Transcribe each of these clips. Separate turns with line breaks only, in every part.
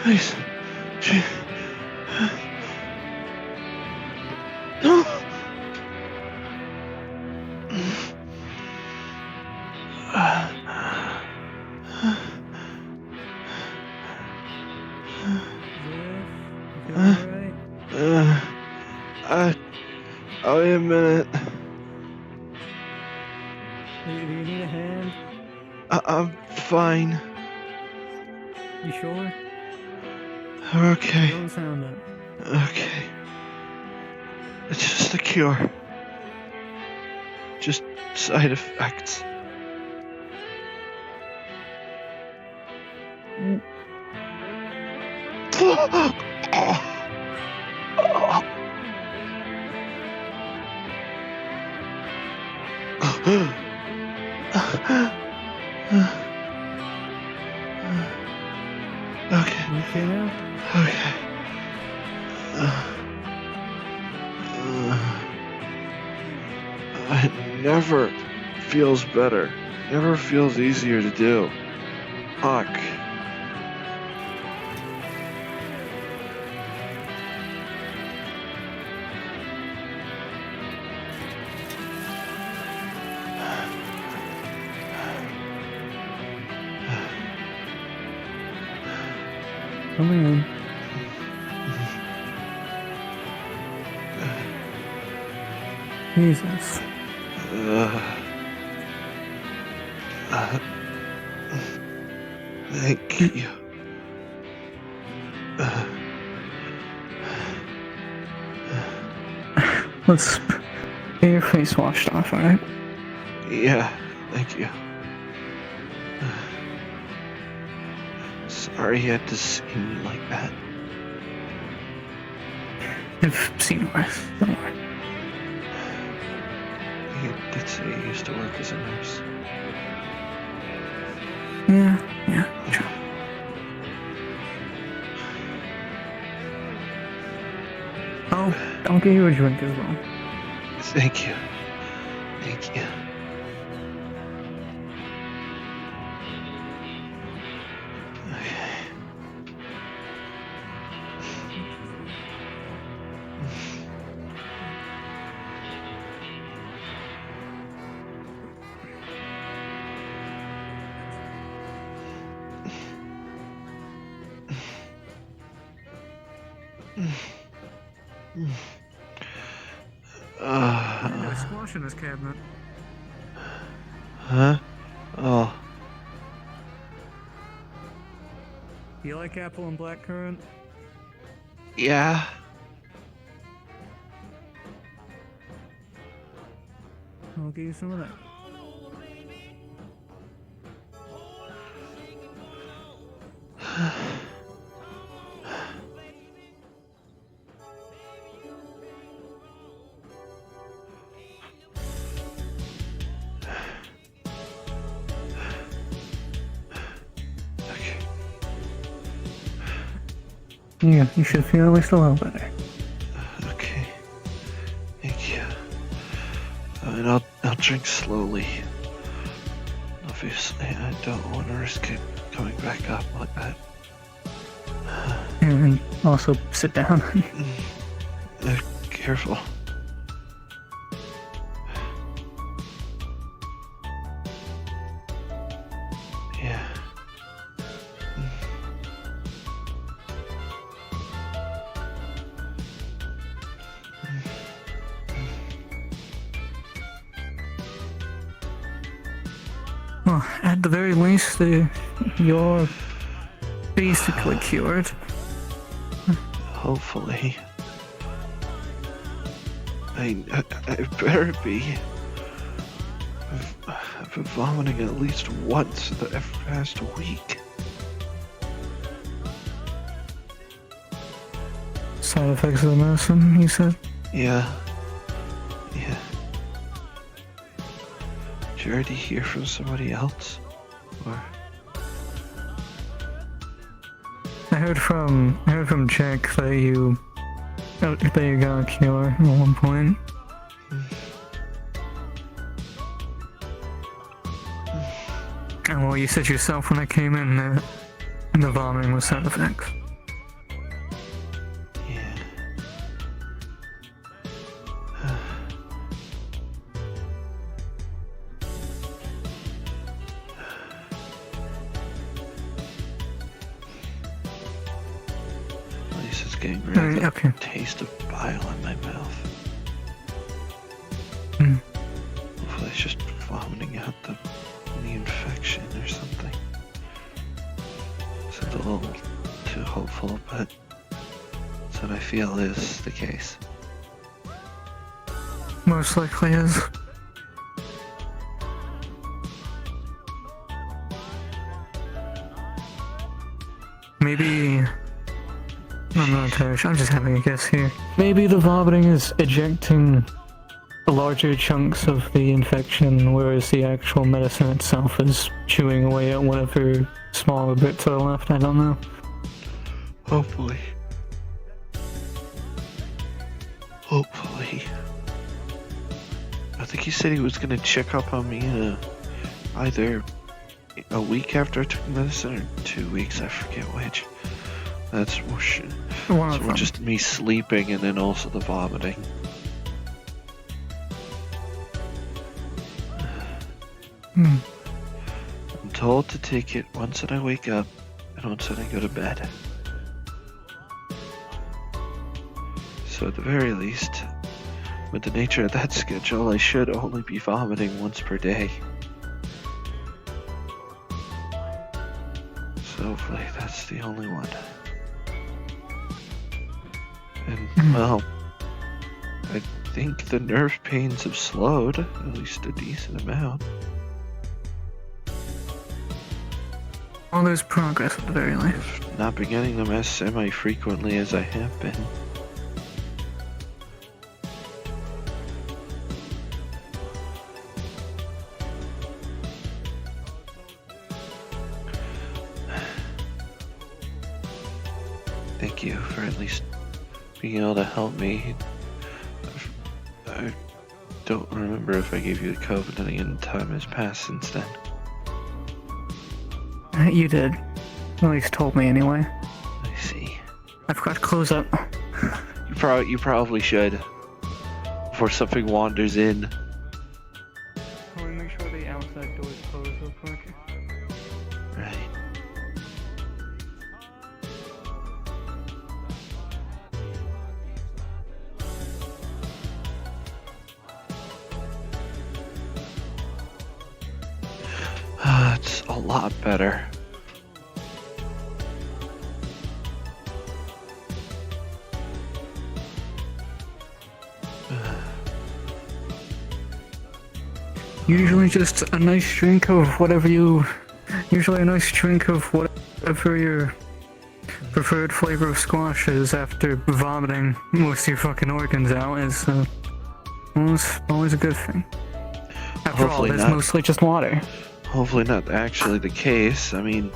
Please. I'll wait a minute.
Do you need a hand?
I'm fine.
You sure?
Okay.
Don't sound it.
Okay. It's just a cure. Just side effects. Okay.
You okay now?
Okay. It never feels better. Never feels easier to do. Fuck.
Come in. Jesus.
Thank you.
Let's get your face washed off, alright?
Yeah, thank you. Sorry you had to see me like that.
I've seen worse. Don't worry.
You did say you used to work as a nurse.
Yeah, sure. Oh, I'll get you a drink as well.
Thank you. Thank you.
I got a squash in this cabinet.
Huh? Oh.
Do you like apple and blackcurrant?
Yeah.
I'll give you some of that.
Okay.
Yeah, you should feel at least a little better.
Okay. Thank you. And I'll drink slowly. Obviously, I don't want to risk it coming back up like that.
And also sit down.
Careful. Yeah.
Well, at the very least, you're basically cured.
Hopefully. I better be. I've been vomiting at least once the past week.
side effects of the medicine, you said?
Yeah. Yeah. Did you already hear from somebody else? Or...
I heard from Jack that you got a cure at one point. And well, you said yourself when I came in that the vomiting was side effects.
Yeah. At least it's getting rid of the
Okay.
taste of bile in my mouth. Hopefully it's just vomiting out the infection or something. Sounds a little too hopeful, but that's what I feel is the case.
Most likely is. Maybe... I'm not entirely sure, I'm just having a guess here. Maybe the vomiting is ejecting larger chunks of the infection, whereas the actual medicine itself is chewing away at whatever smaller bits are left. I don't know.
Hopefully. Hopefully. I think he said he was gonna check up on me either a week after I took medicine or 2 weeks, I forget which. That's more shit.
One of
So
them.
just me sleeping and then also the vomiting. I'm told to take it once that I wake up and once that I go to bed. So at the very least, with the nature of that schedule, I should only be vomiting once per day. So hopefully that's the only one. And, well, I think the nerve pains have slowed, at least a decent amount.
Well, there's progress at the very least.
I've not been getting them as semi-frequently as I have been. Thank you for at least being able to help me. I don't remember if I gave you the code, and again, time has passed since then.
You did. At least told me anyway.
I see.
I've got to close up.
You probably should. Before something wanders in.
Let me make sure the outside door is closed real quick.
Right. It's a lot better.
Usually just a nice drink of whatever usually a nice drink of whatever your preferred flavor of squash is after vomiting most of your fucking organs out is always a good thing. After
Hopefully
all, it's
not.
mostly just water.
Hopefully not actually the case. I mean,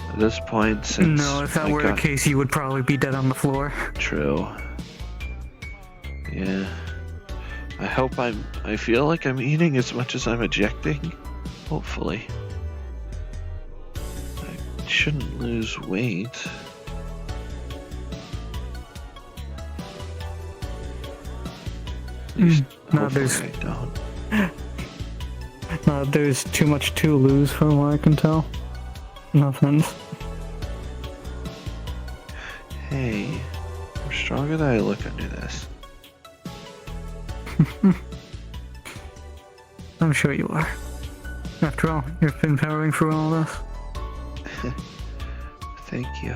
at this point, since
No, if that
I
were
got...
the case, you would probably be dead on the floor.
True. Yeah. I feel like I'm eating as much as I'm ejecting. Hopefully. I shouldn't lose weight. At least
No,
hopefully I don't.
There's too much to lose from what I can tell. No offense.
Hey, I'm stronger than I look under this.
I'm sure you are. After all, you've been powering through all this.
Thank you.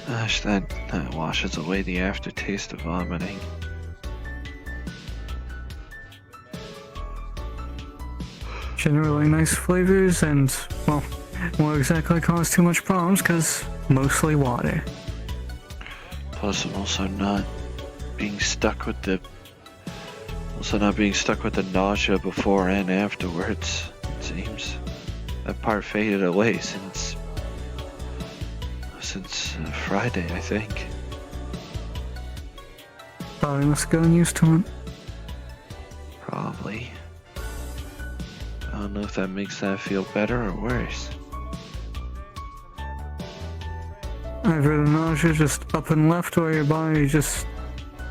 Gosh, that washes away the aftertaste of vomiting.
generally nice flavors and, well, won't exactly cause too much problems because mostly water.
Plus, I'm also not being stuck with the nausea before and afterwards. It seems that part faded away since Friday, I think.
Probably must have gotten used to it.
Probably. I don't know if that makes that feel better or worse.
Either the nausea just up and left or your body just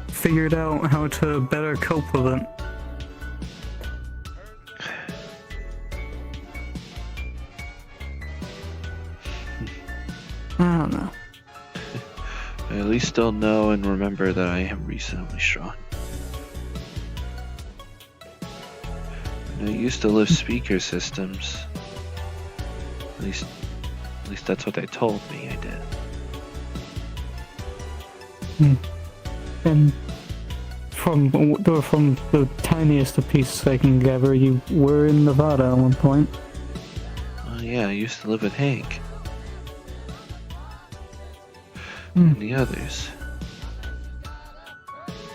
figured out how to better cope with it. I don't know.
I at least still know and remember that I am reasonably strong. And I used to lift speaker systems. At least that's what they told me I did.
And from the tiniest of pieces I can gather, you were in Nevada at one point.
Oh yeah, I used to live with Hank. And the others.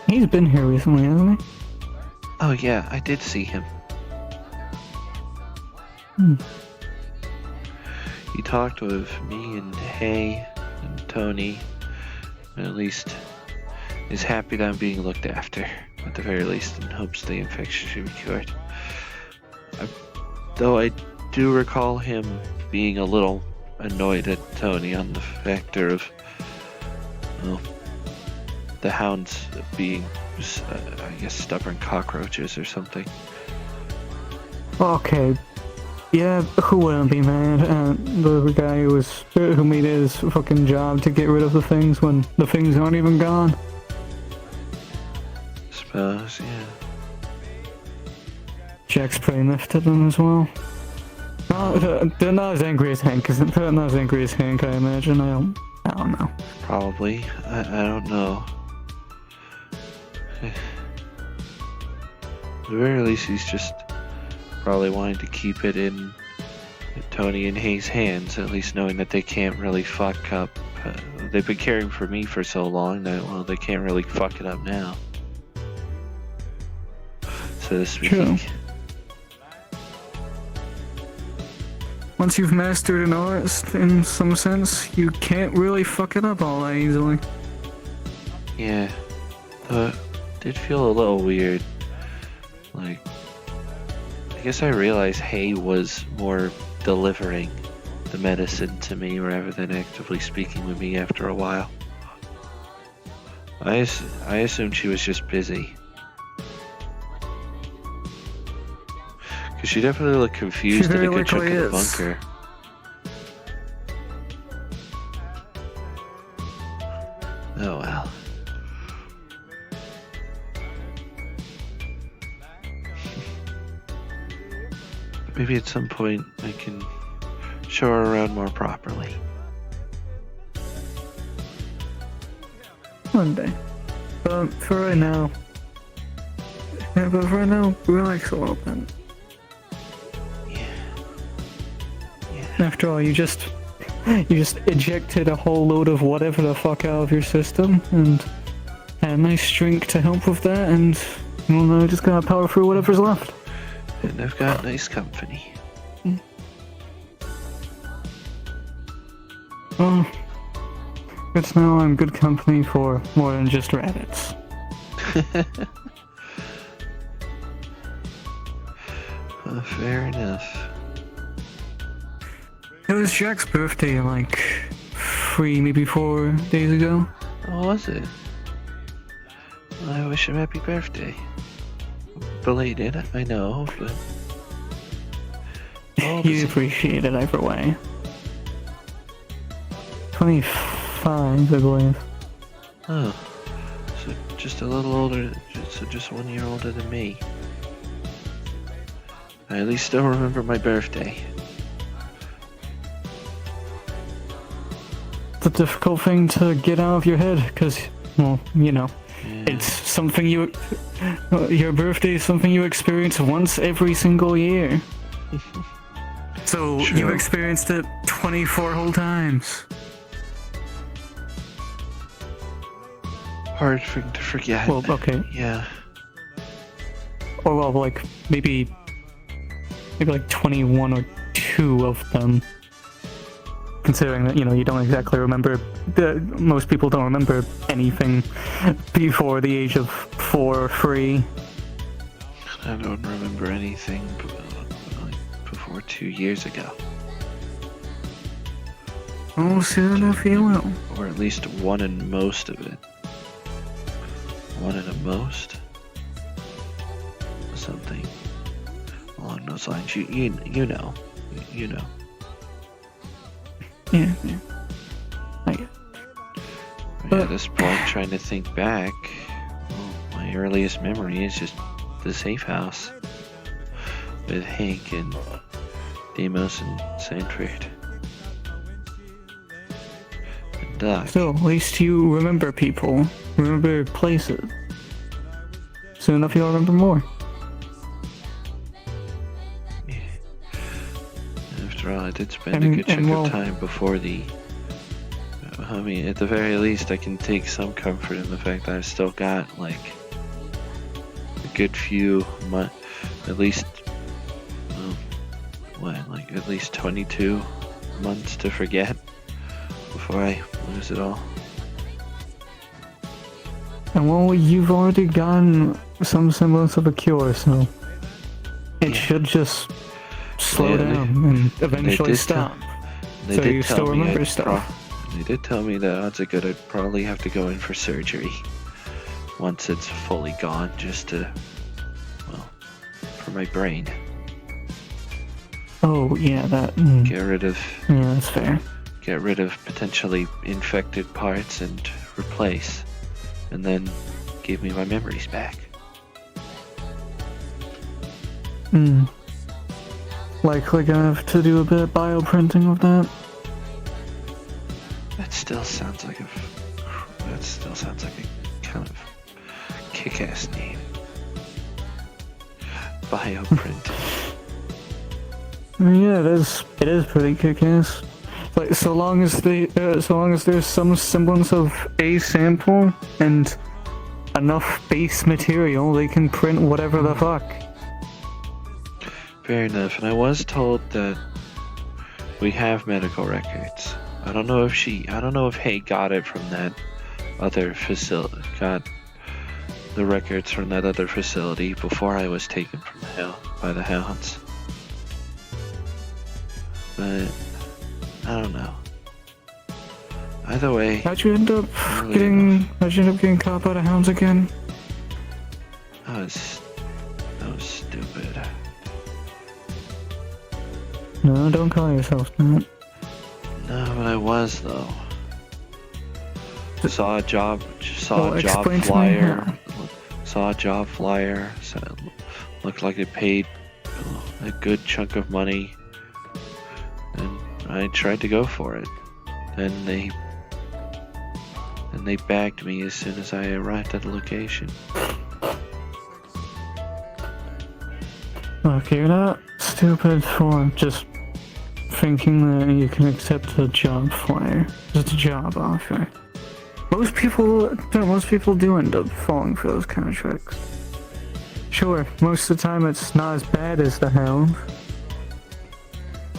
He's been here recently, hasn't he?
Oh yeah, I did see him. He talked with me and Hay and Tony, and at least is happy that I'm being looked after, at the very least, in hopes the infection should be cured. Though I do recall him being a little annoyed at Tony on the factor of, well, the hounds being, I guess, stubborn cockroaches or something.
Okay. Yeah, who wouldn't be mad at the guy who made his fucking job to get rid of the things when the things aren't even gone?
Suppose, yeah.
Jack's pretty miffed at them as well. They're not as angry as Hank, they're not as angry as Hank, I imagine. I don't know.
Probably. I don't know. At the very least, he's just probably wanting to keep it in Tony and Hayes' hands, at least knowing that they can't really fuck up. They've been caring for me for so long that, well, they can't really fuck it up now, so to speak.
True. Once you've mastered an art, in some sense, you can't really fuck it up all that easily.
Yeah. It did feel a little weird. Like, I guess I realized Hay was more delivering the medicine to me rather than actively speaking with me after a while. I assumed she was just busy. Because she definitely looked confused in a good chunk of the bunker. Oh well. Maybe at some point I can show her around more properly.
One day. But for right now... Yeah, but for right now, relax a little bit.
Yeah.
After all, you just ejected a whole load of whatever the fuck out of your system, and had a nice drink to help with that, and well, now I just gotta power through whatever's left.
And I've got nice company.
Well, good to know I'm good company for more than just rabbits.
Fair enough.
It was Jack's birthday like 3, maybe 4 days ago.
Oh, was it? Well, I wish him happy birthday. Belated, I know, but...
You appreciate it either way. 25, I believe.
Oh. So just a little older, so just 1 year older than me. I at least still remember my birthday.
It's a difficult thing to get out of your head, because, well, you know,
Yeah.
it's something your birthday is something you experience once every single year. So
Sure.
you've experienced it 24 whole times.
Hard thing to forget.
Well, okay.
Yeah.
Or well, like maybe like 21 or 2 of them. Considering that, you don't exactly remember, most people don't remember anything before the age of 4 or 3.
I don't remember anything before 2 years ago.
Oh, soon enough you will.
Or at least one in most of it. One in a most? Something along those lines. You know. You know.
Yeah.
At this point, trying to think back, my earliest memory is just the safe house with Hank and Demos and Sandford. And Doc.
So, at least you remember people, remember places. Soon enough you'll remember more.
Yeah. After all, I did spend a good chunk of time before the... I mean, at the very least, I can take some comfort in the fact that I've still got, like, a good few months, at least, at least 22 months to forget before I lose it all.
And well, you've already gotten some semblance of a cure, so it should just slow down and eventually stop. So you still remember stuff.
They did tell me that odds are good I'd probably have to go in for surgery once it's fully gone, just to, for my brain.
Oh, yeah, that...
Get rid of...
Yeah, that's fair.
Get rid of potentially infected parts and replace. And then give me my memories back.
Likely gonna have to do a bit of bioprinting of that.
That still sounds like a kind of kick-ass name. Bioprinting.
Yeah, it is pretty kick-ass. Like, so long as there's some semblance of a sample and enough base material, they can print whatever the fuck.
Fair enough, and I was told that we have medical records. I don't know if Hay got it from that other facility, got the records from that other facility before I was taken from by the hounds. But I don't know. Either way.
How'd you end up getting caught by the hounds again?
That was stupid.
No, don't call yourself that.
No, but I was though. Saw a job flyer. Saw a job flyer. So it looked like it paid a good chunk of money, and I tried to go for it. And they bagged me as soon as I arrived at the location.
Look, you're not stupid for just thinking that you can accept a job flyer, just a job offer. Most people do end up falling for those kind of tricks. Sure, most of the time it's not as bad as the hound,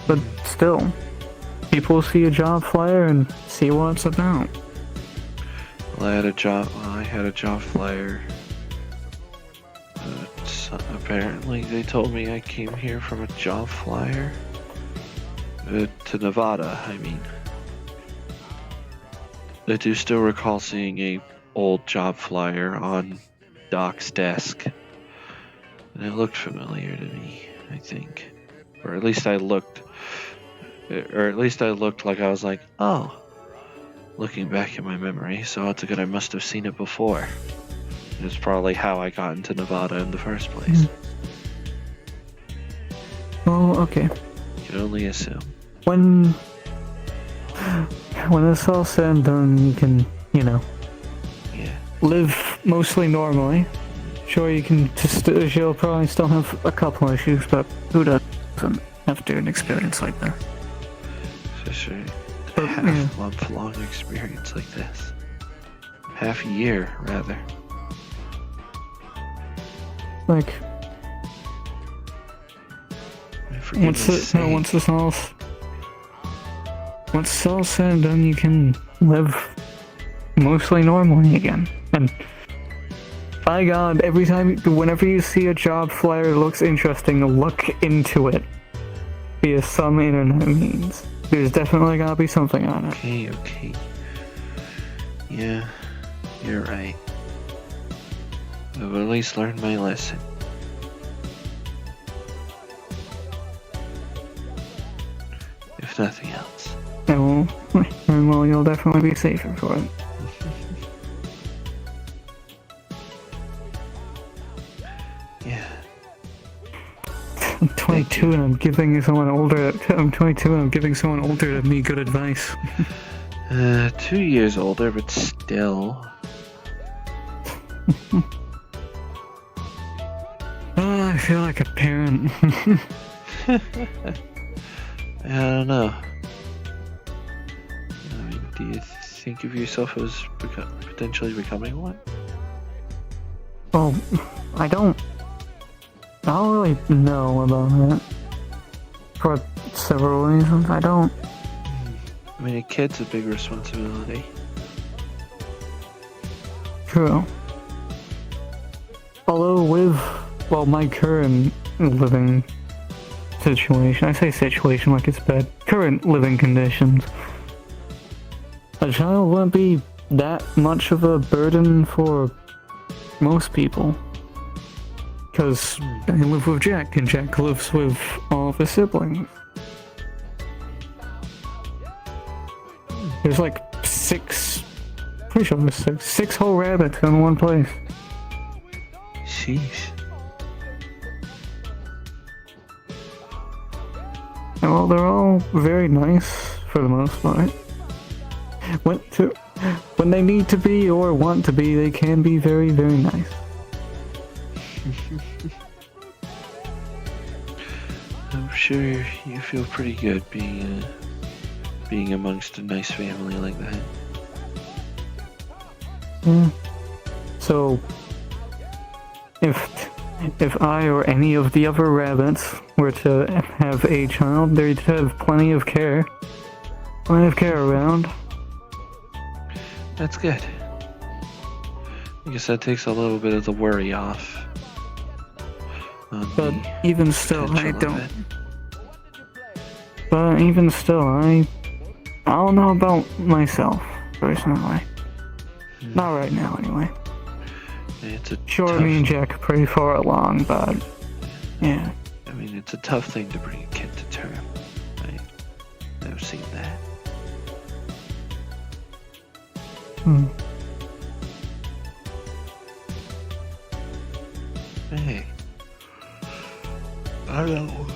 but still, people see a job flyer and see what it's about.
Well, I had a job flyer. Apparently, they told me I came here from a job flyer. To Nevada, I mean. I do still recall seeing a old job flyer on Doc's desk. And it looked familiar to me, I think. Or at least I looked like I was like, oh. Looking back at my memory, so it's good I must have seen it before. It's probably how I got into Nevada in the first place.
Oh, okay.
You can only assume.
When it's all said and done, you can, live mostly normally. Sure, you'll probably still have a couple issues, but who does? after an experience like that.
Especially a
But,
half-month-long experience like this. Half a year, rather.
Like,
For
once
goodness sake.
once it's all said and done, you can live mostly normally again. And by God, whenever you see a job flyer that looks interesting, look into it via some internet means. There's definitely gotta be something on it.
Okay. Yeah, you're right. I've at least learned my lesson. If nothing else.
And well, you'll definitely be safer for it.
Yeah.
I'm 22 and I'm giving someone older. I'm 22 and I'm giving someone older than me good advice.
2 years older, but still.
Oh, I feel like a parent.
I don't know. I mean, do you think of yourself as potentially becoming one?
Well, I don't really know about that. For several reasons, I don't.
I mean, a kid's a big responsibility.
True. Although with, my current living situation, I say situation like it's bad, current living conditions, a child wouldn't be that much of a burden for most people. Because I live with Jack, and Jack lives with all of his siblings. There's like pretty sure there's six whole rabbits in one place.
Sheesh.
And well, they're all very nice for the most part. When they need to be or want to be, they can be very, very nice.
I'm sure you feel pretty good being amongst a nice family like that.
Yeah. So, if I or any of the other rabbits were to have a child, they'd have plenty of care around.
That's good. I guess that takes a little bit of the worry off.
But even still, I don't.
It.
But even still, I don't know about myself personally. Not right now, anyway.
It's a
Sure,
tough,
me and Jack are pretty far along, but yeah.
I mean, it's a tough thing to bring a kid to term. I've seen that. Hey. I don't know.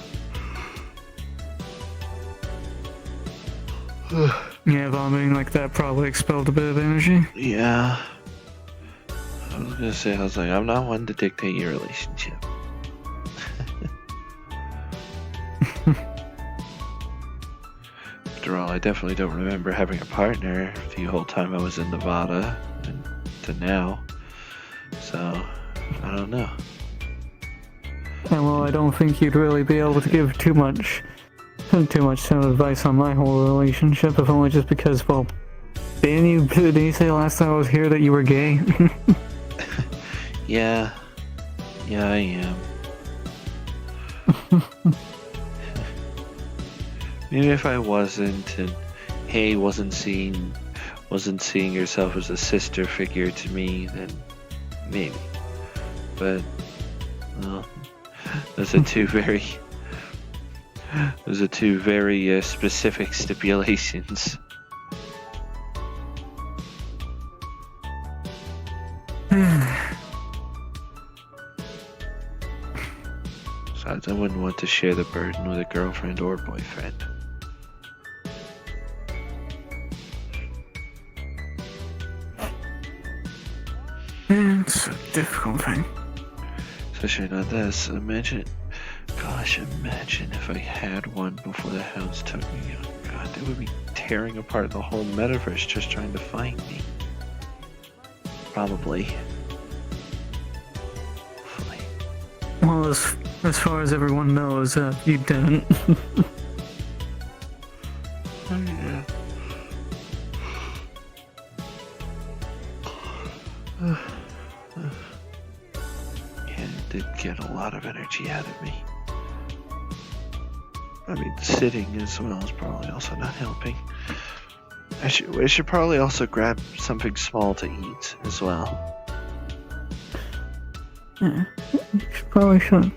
Yeah, vomiting like that probably expelled a bit of energy.
Yeah. I was gonna say, I'm not one to dictate your relationship. After all, I definitely don't remember having a partner the whole time I was in Nevada and to now. So, I don't know.
And well, I don't think you'd really be able to give too much sound advice on my whole relationship, if only just because, well, didn't you say last time I was here that you were gay?
Yeah, I am. Maybe if I wasn't, and Hay wasn't seeing herself as a sister figure to me, then maybe. But, well, those are two very specific stipulations. Besides, I wouldn't want to share the burden with a girlfriend or boyfriend.
It's a difficult thing.
Especially not this. Imagine, God, Gosh, imagine if I had one before the hounds took me. Oh god, they would be tearing apart the whole metaverse just trying to find me. Probably. Hopefully.
Well, as far as everyone knows, you didn't.
Oh, yeah. Yeah, it did get a lot of energy out of me. I mean, sitting as well is probably also not helping. I should probably also grab something small to eat as well.
Yeah, you probably should.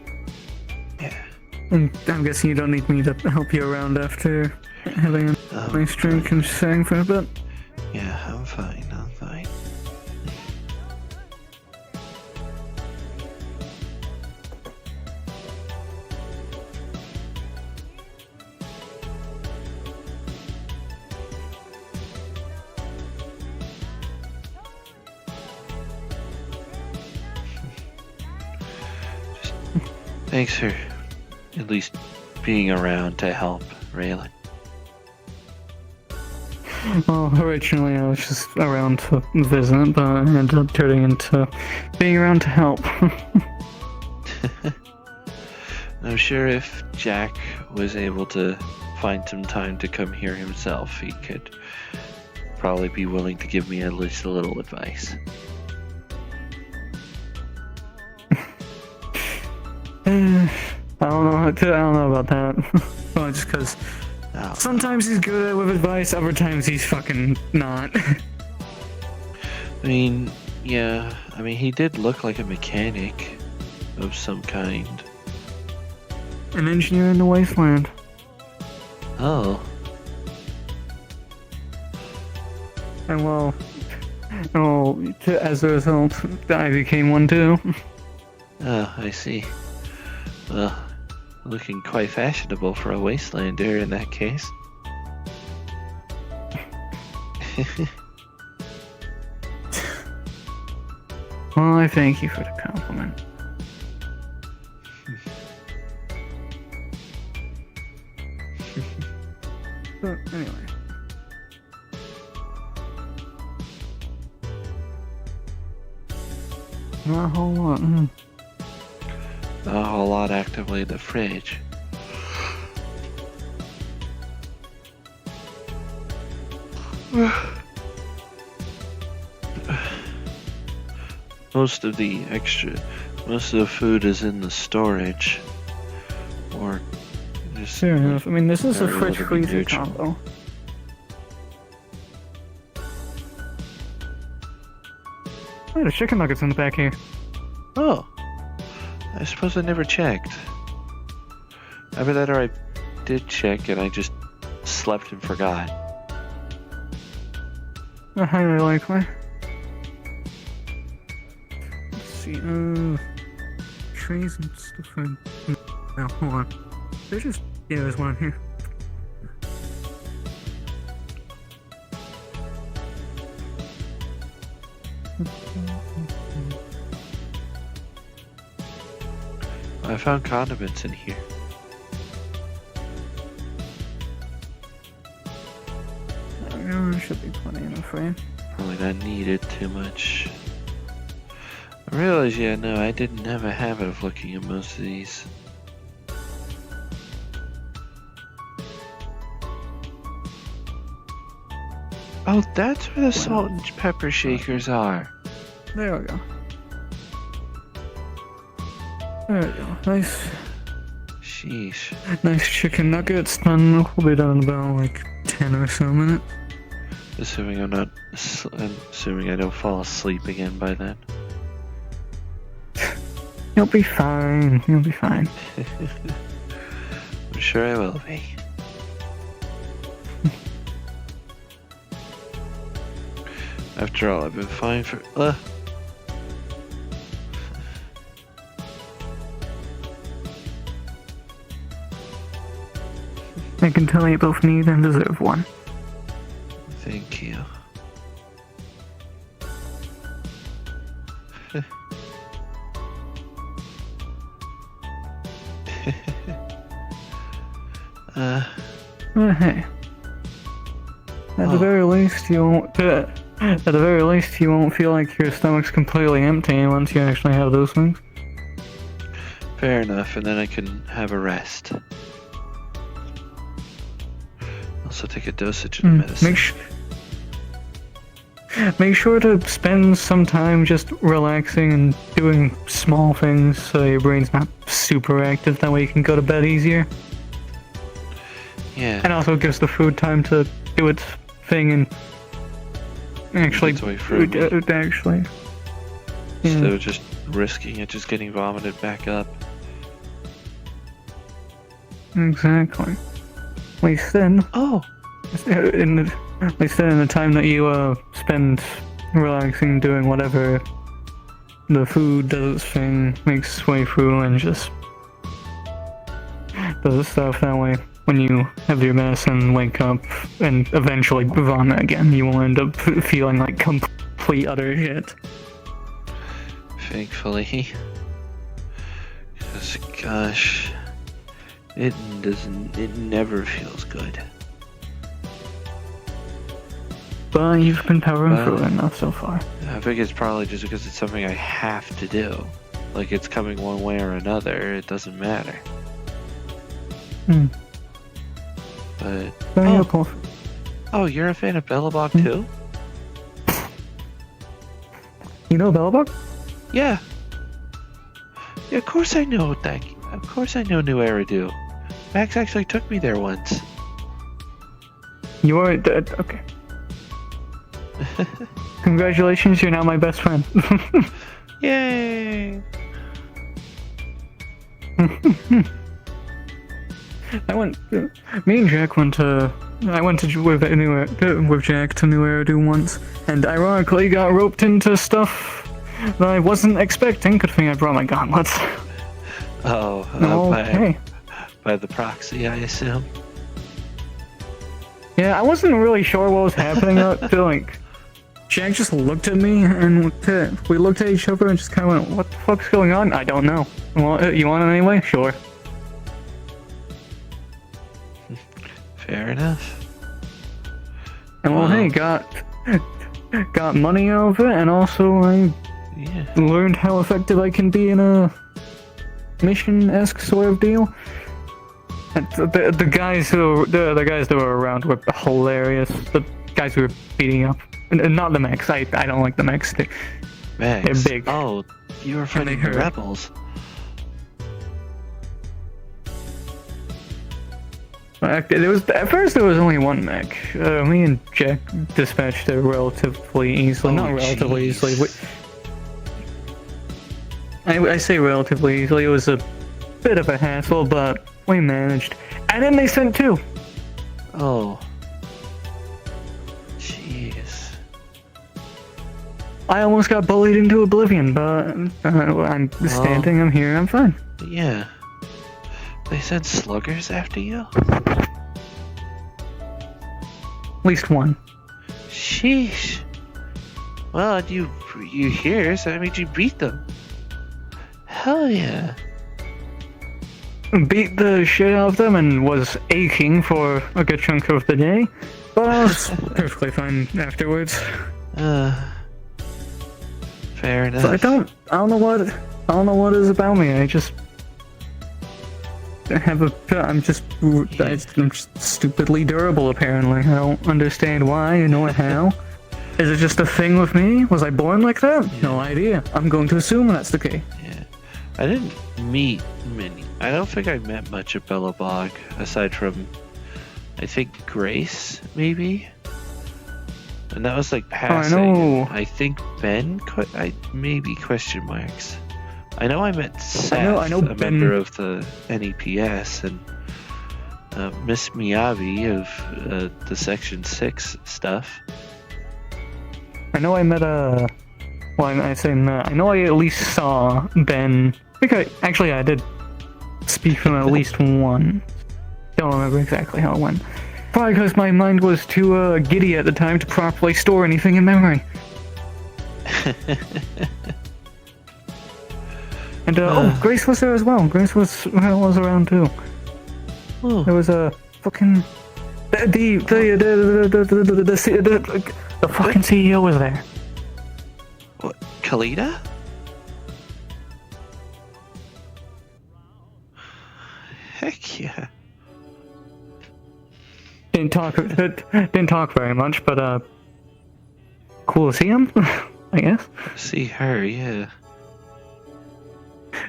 Yeah.
And I'm guessing you don't need me to help you around after having a nice drink and sitting for a bit.
Yeah, I'm fine. I'm fine. Thanks for at least being around to help, Raelynn.
Well, originally I was just around to visit, but I ended up turning into being around to help.
I'm sure if Jack was able to find some time to come here himself, he could probably be willing to give me at least a little advice.
I don't know about that. Well, just because
Oh,
sometimes he's good with advice, other times he's fucking not.
I mean, yeah, he did look like a mechanic of some kind.
An engineer in the wasteland.
Oh,
And well, as a result, I became one too.
I see. Well, looking quite fashionable for a wastelander in that case.
Well, I thank you for the compliment. But anyway. Not a whole lot.
Not a whole lot actively in the fridge. Most of the food is in the storage. Or just
Fair enough. I mean, this is a
very
fridge
little
freezer
neutral.
combo. Oh, there's chicken nuggets in the back here.
Oh, I suppose I never checked. Either that or I did check and I just slept and forgot.
Highly likely. Let's see, trays and stuff. No, hold on. There's one here.
I found condiments in here.
There should be plenty, I'm afraid.
Probably not needed too much. I realize, yeah, no, I didn't have a habit of looking at most of these. Oh, that's where the salt and pepper shakers are.
There we go. There we go. Nice.
Sheesh.
Nice chicken nuggets. Done. We'll be done in about like 10 or so minutes.
Assuming I'm assuming I don't fall asleep again by then.
You'll be fine. You'll be fine.
I'm sure I will be. After all, I've been fine for.
I can tell you both need and deserve one.
Thank you.
Hey. At the very least, you won't. At the very least, you won't feel like your stomach's completely empty once you actually have those things.
Fair enough, and then I can have a rest. Also take a dosage of medicine.
Make sure to spend some time just relaxing and doing small things so your brain's not super active. That way you can go to bed easier.
Yeah.
And also gives the food time to do its thing and actually actually.
So just risking it just getting vomited back up.
Exactly. At least then.
Oh.
At least then in the time that you spend relaxing, doing whatever, the food does its thing, makes its way through, and just does its stuff. That way, when you have your medicine, wake up, and eventually vomit again, you will end up feeling like complete utter shit.
Thankfully. Because, gosh, it never feels good.
But you've been powering through it enough so far.
I think it's probably just because it's something I have to do. Like, it's coming one way or another, it doesn't matter. But... Oh, you're a fan of Bellabog too?
You know Bellabog?
Yeah. Yeah, of course I know that. Of course I know New Eridu. Max actually took me there once.
You are... okay. Congratulations, you're now my best friend.
Yay!
Me and Jack went to with Jack to New Eridu once, and ironically got roped into stuff that I wasn't expecting. Good thing I brought my gauntlets.
By the proxy, I assume.
Yeah, I wasn't really sure what was happening. Like, Jack just looked at me, and we looked at each other and just kind of went, "What the fuck's going on?" I don't know. Well, you want it anyway? Sure.
Fair enough.
And well, hey, got money out of it, and also I learned how effective I can be in a mission-esque sort of deal. And the guys that were around were hilarious. The guys who were beating up, and not the mechs. I don't like the mechs. They're big.
Oh, you were fighting the rebels.
At first there was only one mech. Me and Jack dispatched it relatively easily. Not relatively easily. I say relatively easily. It was a bit of a hassle, but we managed. And then they sent two.
Oh. Jeez.
I almost got bullied into oblivion, but I'm standing, I'm here, I'm fine.
Yeah. They sent sluggers after you?
At least one.
Sheesh. Well, you here, so that means you beat them. Hell yeah.
Beat the shit out of them and was aching for a good chunk of the day, but I was perfectly fine afterwards.
Fair enough.
So I don't know what is about me. I just I'm just stupidly durable apparently. I don't understand why nor how. Is it just a thing with me? Was I born like that? Yeah. No idea. I'm going to assume that's the case.
Yeah. I didn't meet many. I don't think I met much of Bellabog, aside from, I think, Grace, maybe? And that was like passing.
Oh, I know.
I think Ben, maybe question marks. I know I met Seth,
I know
a
Ben.
member of the NEPS, and Miss Miyavi of the Section 6 stuff.
I know I met well, I say met. I know I at least saw Ben. I think I did speak from at least one. Don't remember exactly how it went. Probably because my mind was too giddy at the time to properly store anything in memory. And And Grace was there as well. Grace was around too.
Oh,
There was a fucking the fucking CEO was there.
what? Kalita? Heck yeah.
Didn't talk very much, but cool to see him, I guess.
See her, yeah.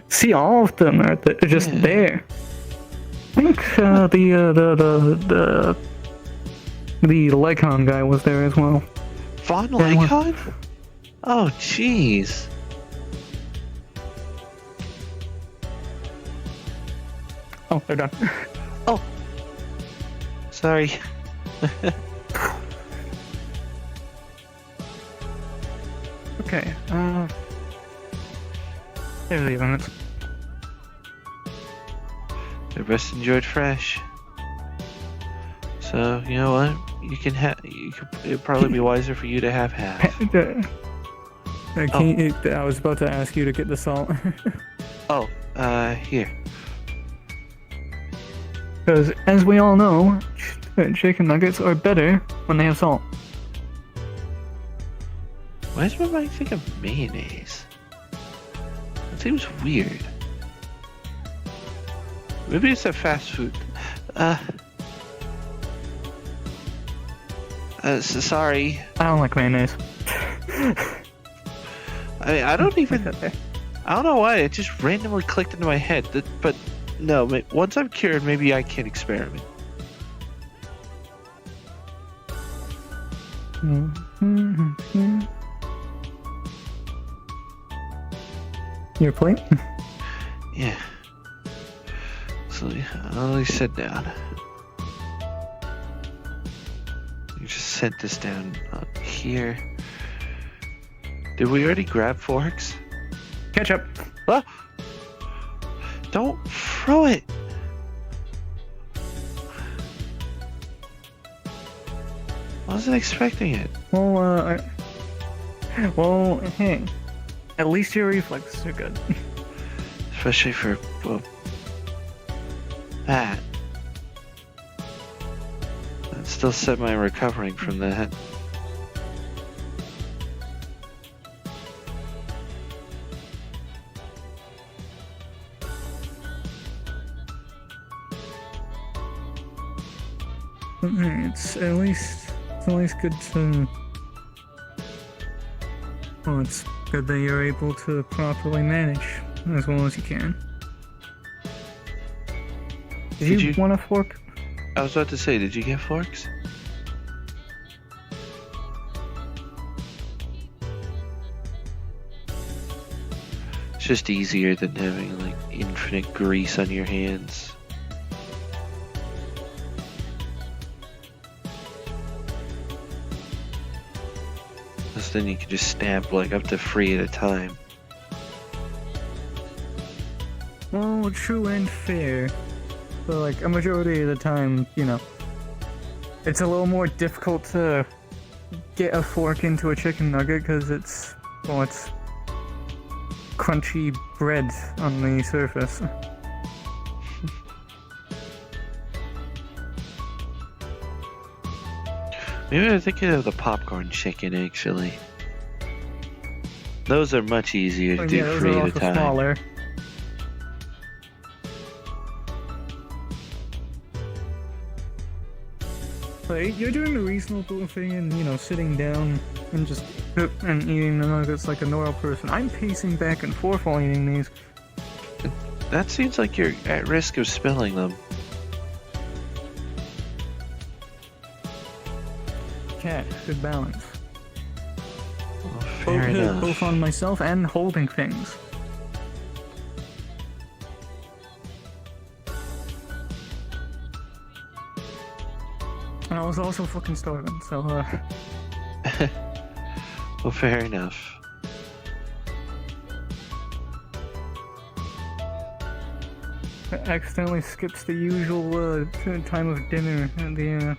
See all of them are just
Yeah.
there. I think the Lycon guy was there as well.
Von
Yeah, I
Lycon? Oh, jeez.
Oh, they're done.
Oh. Sorry.
Okay, there's the events.
They're best enjoyed fresh. So, you know what? It'd probably be wiser for you to have half.
I was about to ask you to get the salt.
Oh, here.
Because, as we all know, chicken nuggets are better when they have salt.
Why does my mind think of mayonnaise? That seems weird. Maybe it's a fast food. Sorry.
I don't like mayonnaise.
I mean, I don't know why, it just randomly clicked into my head. But no, once I'm cured, maybe I can experiment.
Your plate?
Yeah. So I'll at least sit down. You just set this down here. Did we already grab forks?
Ketchup.
Ah! Don't throw it. I wasn't expecting it.
Well, hey. At least your reflexes are good.
Especially for, well, that. I'm still semi-recovering from that.
It's at least good to. Well, it's good that you're able to properly manage as well as you can. Did you want a fork?
I was about to say, did you get forks? It's just easier than having like infinite grease on your hands. Because then you can just stab like up to 3 at a time.
Well, true and fair. But like a majority of the time, you know, it's a little more difficult to get a fork into a chicken nugget because it's crunchy bread on the surface.
Maybe I'm thinking of the popcorn chicken actually. Those are much easier to do 3 at a time.
Smaller. But you're doing the reasonable thing and, you know, sitting down and just and eating the nuggets like a normal person. I'm pacing back and forth while eating these.
That seems like you're at risk of spilling them.
Cat, good balance.
Well, fair enough.
Both on myself and holding things. And I was also fucking starving, so
Well, fair enough.
accidentally skips the usual time of dinner at the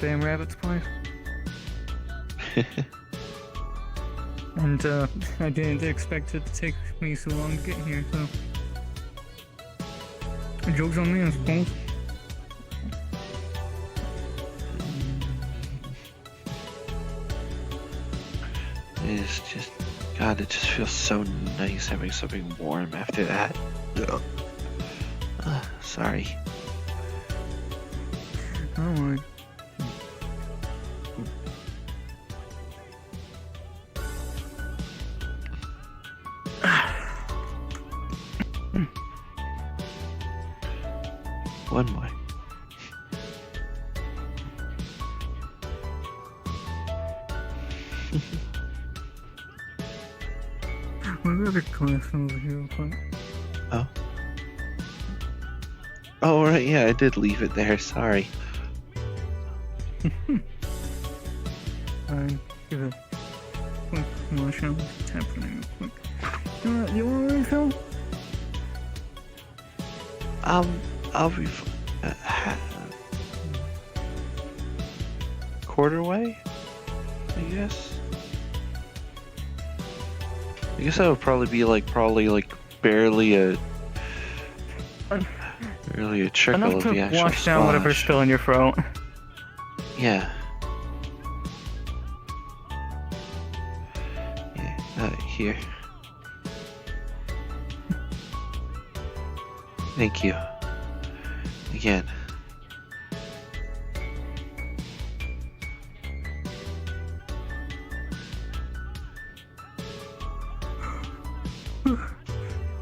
damn rabbit's place. And I didn't expect it to take me so long to get here, so the joke's on me, I suppose.
It's just, God, it just feels so nice having something warm after that. Ugh. Sorry.
Don't worry.
One more.
We'll grab a glass over here real quick.
Oh. Oh, right, yeah, I did leave it there, sorry.
Fine. Give it a quick wash out. Tap for real quick. You want a refill?
I'll be quarter way, I guess. I guess that would probably be barely a trickle
Enough
of
to
the actual
wash down whatever's
splash.
still in your throat.
Yeah. Yeah. Here. Thank you. Again.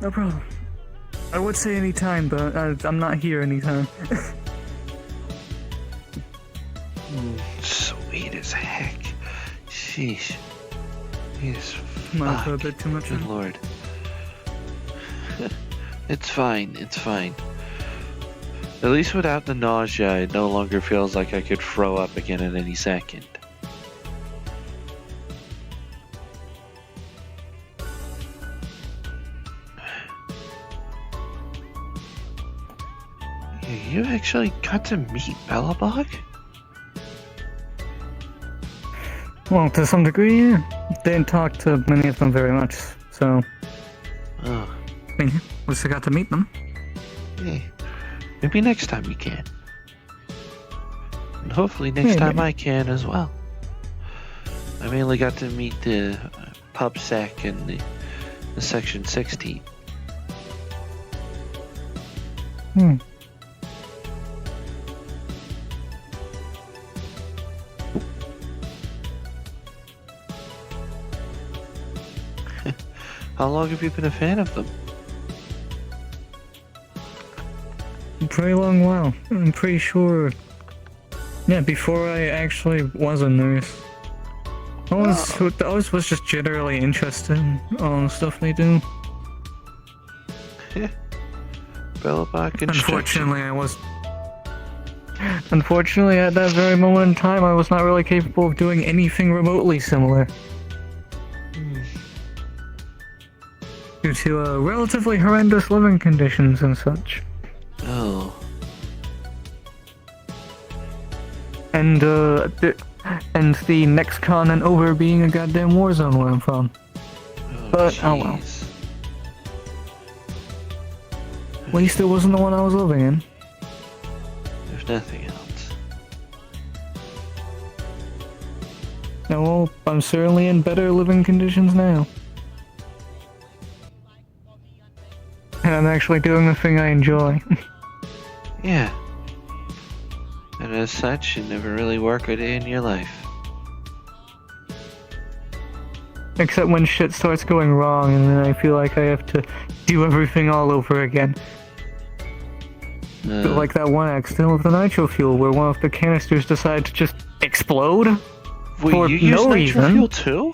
No problem. I would say anytime, but I'm not here anytime.
Sweet as heck. Sheesh. Yes.
Might have put a bit too much
Good
in.
lord. It's fine. It's fine. At least without the nausea, it no longer feels like I could throw up again at any second. You actually got to meet Bellabog?
Well, to some degree, yeah. Didn't talk to many of them very much, so...
Oh,
I mean, at least I got to meet them.
hey. Maybe next time we can. And hopefully next time I can as well. I mainly got to meet the pub sec and the section 16. How long have you been a fan of them?
A pretty long while. I'm pretty sure... Yeah, before I actually was a nurse. I always was just generally interested in all the stuff they do.
Bellabog construction.
Unfortunately, at that very moment in time, I was not really capable of doing anything remotely similar. Due to relatively horrendous living conditions and such.
Oh.
And the next continent over being a goddamn war zone where I'm from. But, oh well.
Jeez.
At least it wasn't the one I was living in.
If nothing else.
Now, well, I'm certainly in better living conditions now. And I'm actually doing the thing I enjoy.
Yeah. And as such, you never really work a day in your life.
Except when shit starts going wrong and then I feel like I have to do everything all over again. Like that one accident with the nitro fuel where one of the canisters decided to just explode?
Wait,
for
you use
no
nitro
reason.
fuel too?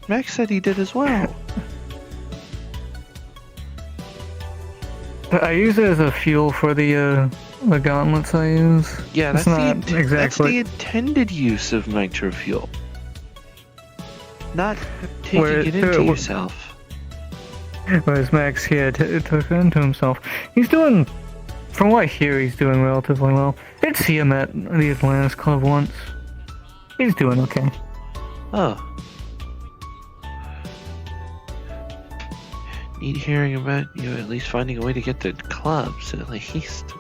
Max said he did as well.
I use it as a fuel for the gauntlets I use.
Yeah,
It's
that's
not exactly-
the intended use of nitro fuel. Not taking
Where
it into yourself.
Whereas Max here took it into himself. He's doing, from what I hear, he's doing relatively well. Did see him at the Atlantis Club once. He's doing okay.
Oh. Neat hearing about you at least finding a way to get to clubs, at least.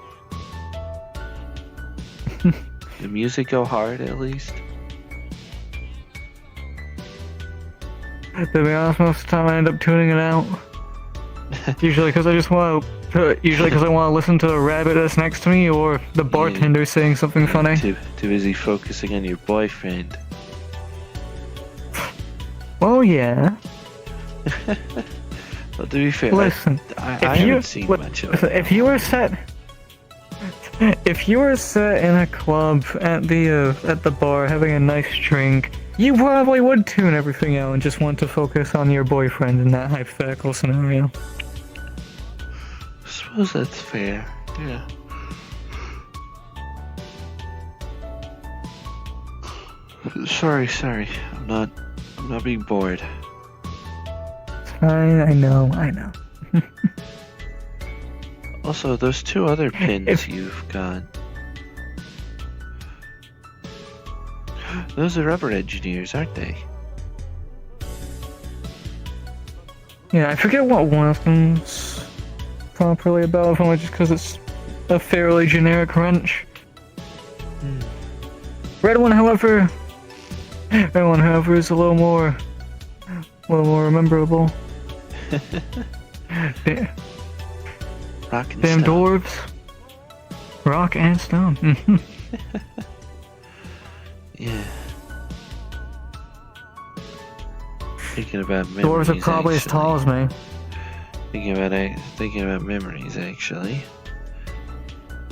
The music go hard, at least?
To be honest, most of the time I end up tuning it out. Usually because I just want to. Usually because I want to listen to the rabbit that's next to me or the bartender saying something funny.
Too busy focusing on your boyfriend.
Oh yeah.
Well, to be fair,
Listen,
I haven't seen much of it.
If you were set in a club at the bar having a nice drink, you probably would tune everything out and just want to focus on your boyfriend in that hypothetical scenario.
I suppose that's fair. Yeah. Sorry. I'm not being bored.
I know.
Also, those two other pins you've got. Those are rubber engineers, aren't they?
Yeah, I forget what one of them's properly about, only just because it's a fairly generic wrench. Red one, however, is a little more memorable.
Rock and
Damn
stone.
dwarves. Rock and stone.
Yeah. Thinking about memories.
Dwarves are probably as tall as me.
Thinking about memories, actually.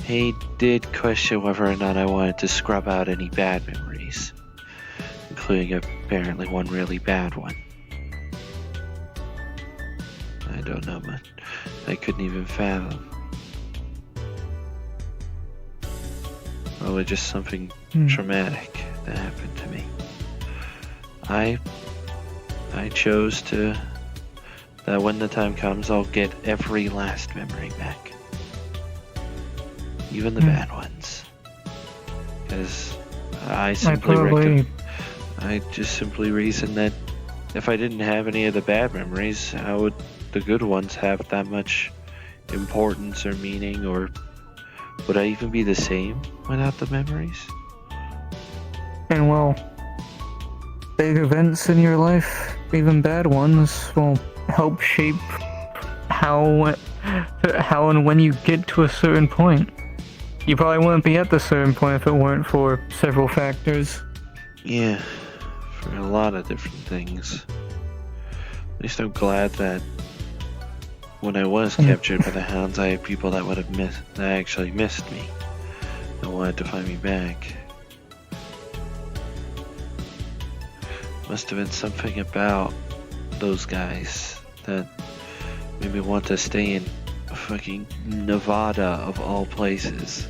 He did question whether or not I wanted to scrub out any bad memories, including apparently one really bad one. I don't know, but I couldn't even fathom. Oh, it's just something traumatic that happened to me. I chose that when the time comes, I'll get every last memory back. Even the bad ones. Because I just simply reason that if I didn't have any of the bad memories, how would the good ones have that much importance or meaning, or would I even be the same without the memories?
And well, big events in your life, even bad ones, will help shape how and when you get to a certain point. You probably wouldn't be at the certain point if it weren't for several factors.
Yeah, for a lot of different things. At least I'm glad that when I was captured by the hounds, I had people that actually missed me and wanted to find me back. Must have been something about those guys that made me want to stay in fucking Nevada of all places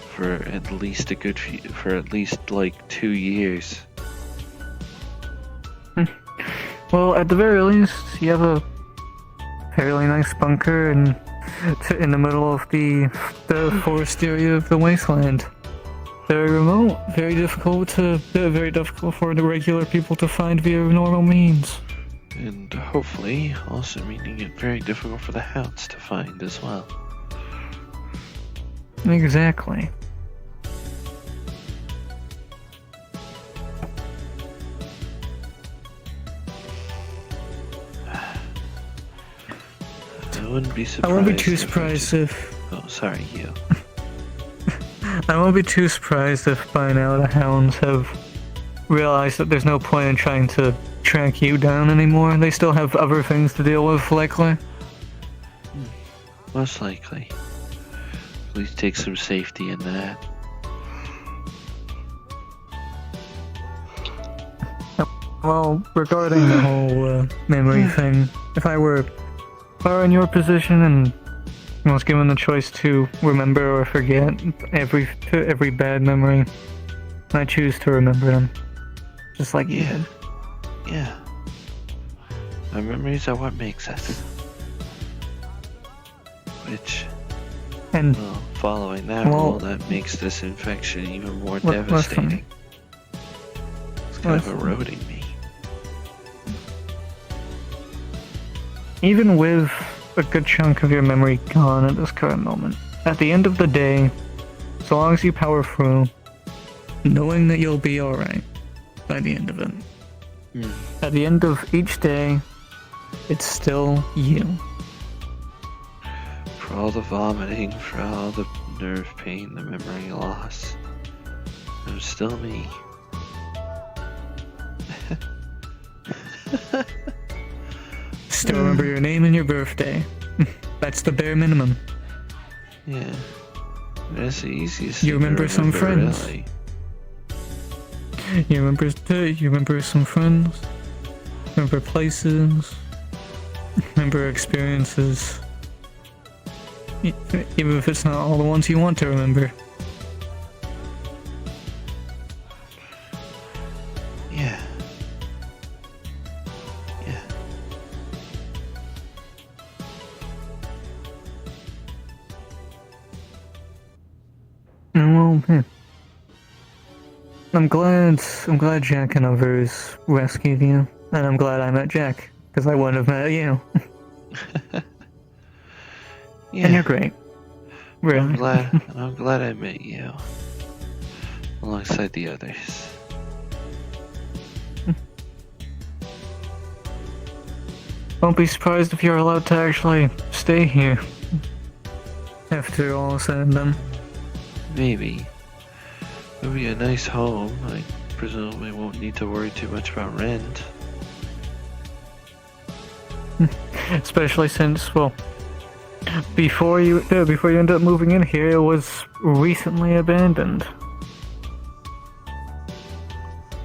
for at least like 2 years.
Well, at the very least, you have a fairly nice bunker in the middle of the forest area of the wasteland. Very remote, very difficult for the regular people to find via normal means.
And hopefully also making it very difficult for the hounds to find as well.
Exactly.
I wouldn't be surprised.
I won't be too surprised if...
Oh, sorry, you.
I won't be too surprised if by now the hounds have realized that there's no point in trying to track you down anymore. They still have other things to deal with, likely.
Most likely. At least take some safety in that.
Well, regarding the whole memory thing, if I were in your position and was given the choice to remember or forget every bad memory, I choose to remember them, just like you did.
Yeah. Our memories are what makes us. Which,
and
well, following that rule, that makes this infection even more devastating. kind of eroding me.
Even with a good chunk of your memory gone at this current moment, at the end of the day, so long as you power through, knowing that you'll be alright by the end of it. At the end of each day, it's still you.
For all the vomiting, for all the nerve pain, the memory loss, I'm still me.
Still remember your name and your birthday. That's the bare minimum.
Yeah. That's the easiest
You
thing to
remember some friends.
Really.
You remember some friends. Remember places. Remember experiences. Even if it's not all the ones you want to remember.
Yeah. Yeah.
Well, I'm glad Jack and others rescued you, and I'm glad I met Jack, because I wouldn't have met you.
Yeah.
And you're great. Really.
I'm glad I met you. Alongside the others.
Don't be surprised if you're allowed to actually stay here. After all is said and done.
Maybe. It'll be a nice home. I presumably won't need to worry too much about rent.
Especially since, well, before you end up moving in here, it was recently abandoned.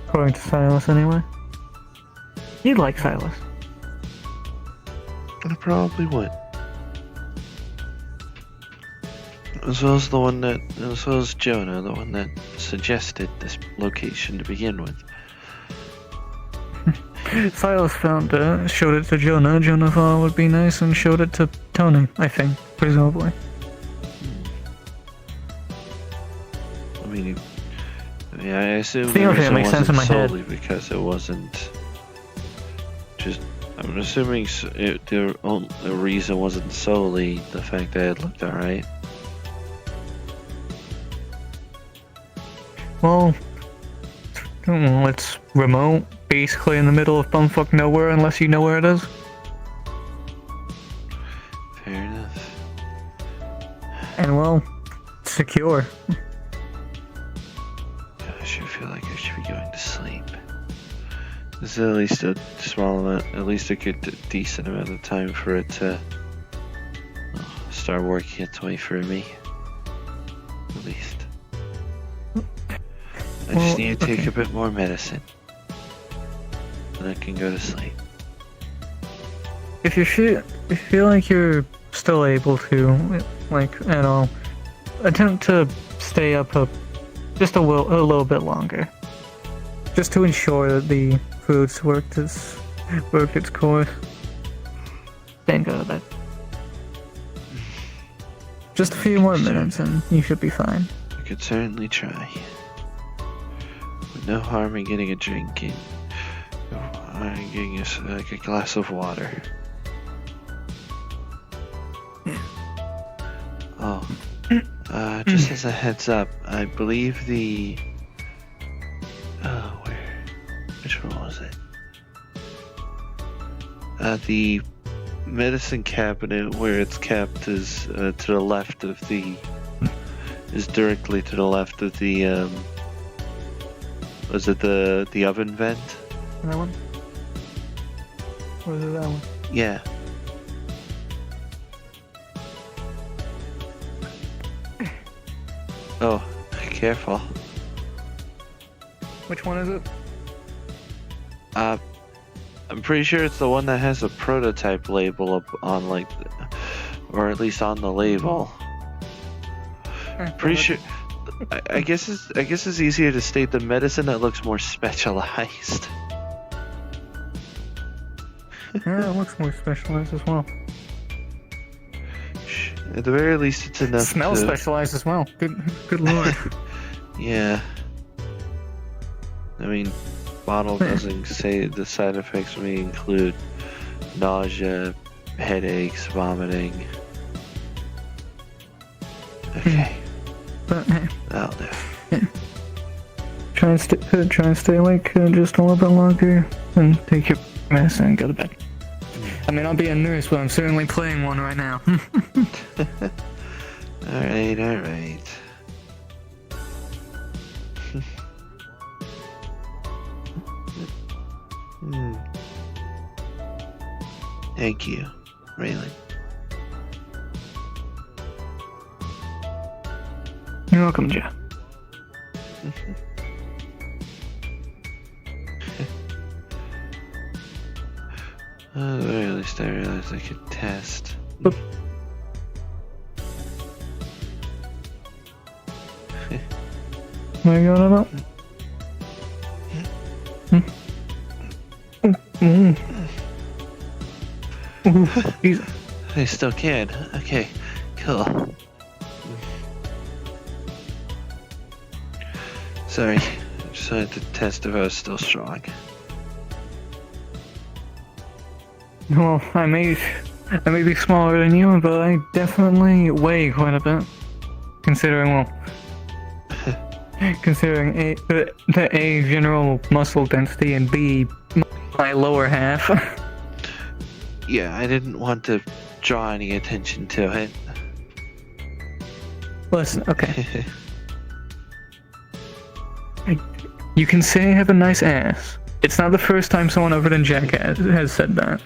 According to Silas, anyway. You'd like Silas.
I probably would. As well as Jonah, the one that suggested this location to begin with.
Silas found it, showed it to Jonah. Jonah thought it would be nice and showed it to Tony, I think, presumably.
I assume
the only thing that makes sense in my
solely
head.
Because it wasn't just. I'm assuming the reason wasn't solely the fact that it looked alright.
Well, it's remote, basically in the middle of bumfuck nowhere, unless you know where it is.
Fair enough.
And well, secure.
Gosh, I feel like I should be going to sleep. This is at least a small amount, at least a good, decent amount of time for it to start working its way through me. At least. I just need to take a bit more medicine. And I can go to sleep.
If you feel like you're still able to, like, at all, attempt to stay up just a little bit longer. Just to ensure that the food's worked its course. Then go to bed. Just a few more minutes and you should be fine.
I could certainly try. With no harm in getting a drink in. Getting a glass of water. Oh. Just as a heads up, I believe which one was it? The medicine cabinet where it's kept is is directly to the left of the was it the oven vent?
That one? Or is it that one?
Yeah. Oh, careful.
Which one is it?
I'm pretty sure it's the one that has a prototype label up on or at least on the label. Pretty sure. I guess it's easier to state the medicine that looks more specialized.
Yeah, it looks more specialized as well.
At the very least, it's enough.
Smells specialized as well. Good lord.
Yeah. I mean, bottle doesn't say the side effects may include nausea, headaches, vomiting. Okay,
But hey,
that'll do.
try and stay awake just a little bit longer, and take your medicine and go to bed. I may not be a nurse, but I'm certainly playing one right now.
Alright, alright. Thank you, Raelynn.
You're welcome, Jeff.
At the very least, I realized I could test.
Oop. What are you going about? Jesus.
I still can. Okay, cool. Sorry, I just wanted to test if I was still strong.
Well, I may be smaller than you, but I definitely weigh quite a bit. Considering the A, general muscle density, and B, my lower half.
Yeah, I didn't want to draw any attention to it.
Listen, okay. You can say I have a nice ass. It's not the first time someone other than Jack has said that.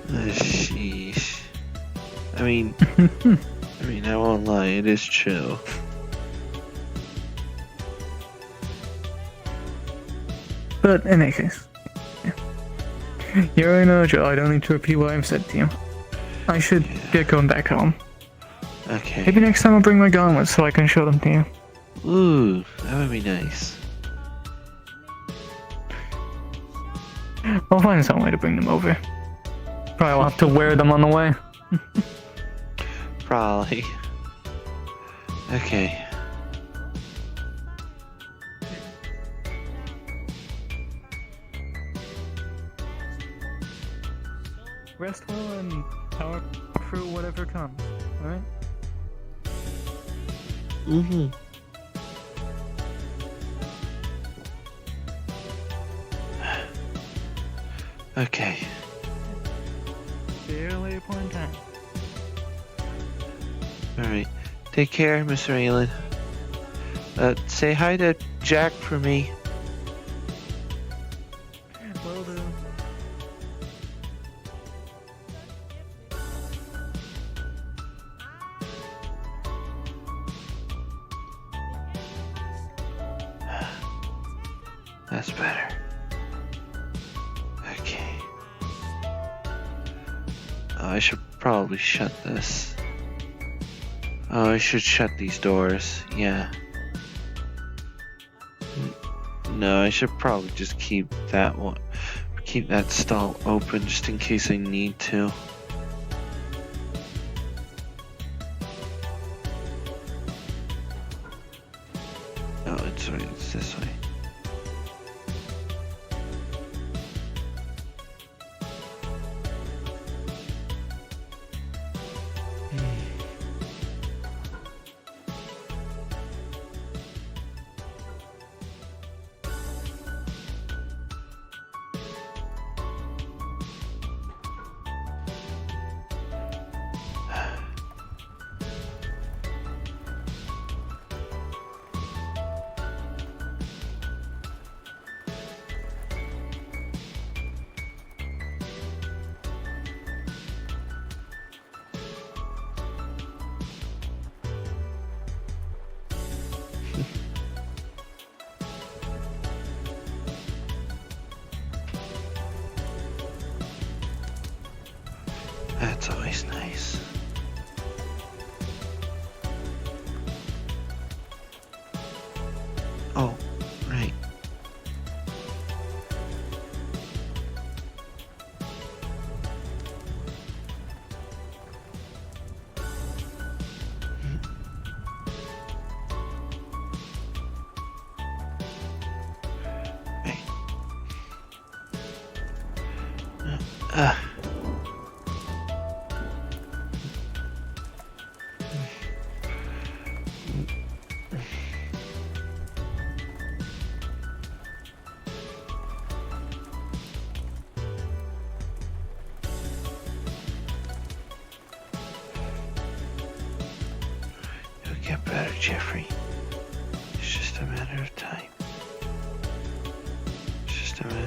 Sheesh. I mean, I won't lie, it is true.
But in any case, you already know, Joe. I don't need to repeat what I've said to you. I should get going back home.
Okay.
Maybe next time I'll bring my gauntlets so I can show them to you.
Ooh, that would be nice.
I'll find some way to bring them over. Probably will have to wear them on the way.
Probably. Okay.
Rest well and power through whatever comes, alright?
Mm-hmm. Okay.
See you later point in time.
Alright. Take care, Miss Raelynn. Say hi to Jack for me.
Will do.
That's better. Okay. I should probably shut this. Oh, I should shut these doors. Yeah. No, I should probably just keep that one. Keep that stall open just in case I need to. Oh, it's right. It's this way. That's always nice. Oh, right. You'll get better, Jeffrey. It's just a matter of time. It's just a matter